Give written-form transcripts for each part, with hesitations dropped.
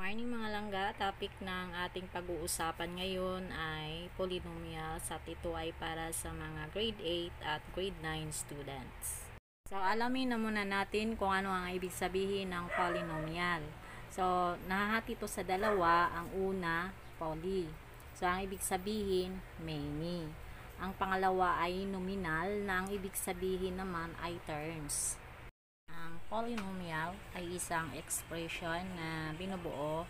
Morning mga langga, topic ng ating pag-uusapan ngayon ay polynomials at ito ay para sa mga grade 8 at grade 9 students. So alamin na muna natin kung ano ang ibig sabihin ng polynomial. So nahahati ito sa dalawa, ang una, poly. So ang ibig sabihin, many. Ang pangalawa ay nominal na ang ibig sabihin naman ay terms. Ang polynomial ay isang expression na binubuo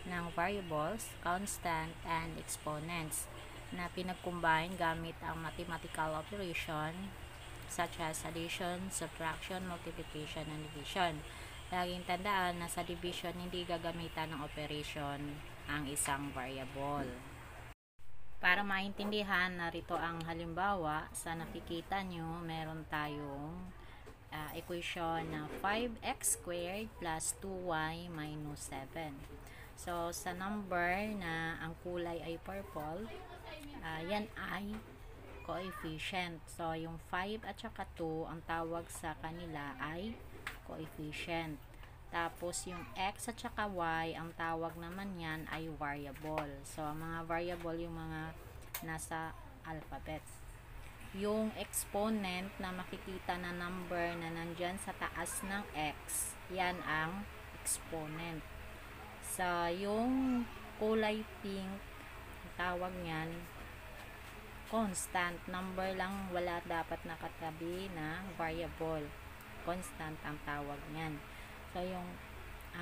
ng variables, constant, and exponents na pinag-combine gamit ang mathematical operation such as addition, subtraction, multiplication, and division. Laging tandaan na sa division hindi gagamitan ng operation ang isang variable. Para maintindihan, narito ang halimbawa. Sa nakikita nyo, meron tayong equation na 5x squared plus 2y minus 7. So, sa number na ang kulay ay purple, yan ay coefficient. So, yung 5 at saka 2, ang tawag sa kanila ay coefficient. Tapos, yung x at saka y, ang tawag naman yan ay variable. So, ang mga variable yung mga nasa alphabet. Yung exponent na makikita na number na nandyan sa taas ng x, yan ang exponent. Sa yung kulay pink, tawag niyan constant. Number lang, wala dapat nakatabi na variable. Constant ang tawag niyan. So yung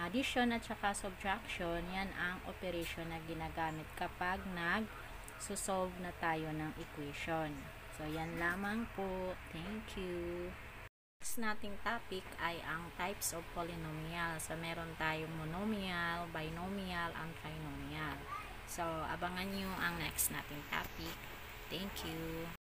addition at saka subtraction, yan ang operation na ginagamit kapag nag-solve na tayo ng equation. So, yan lamang po. Thank you. Next nating topic ay ang types of polynomial. So, meron tayong monomial, binomial, and trinomial. So, abangan nyo ang next nating topic. Thank you.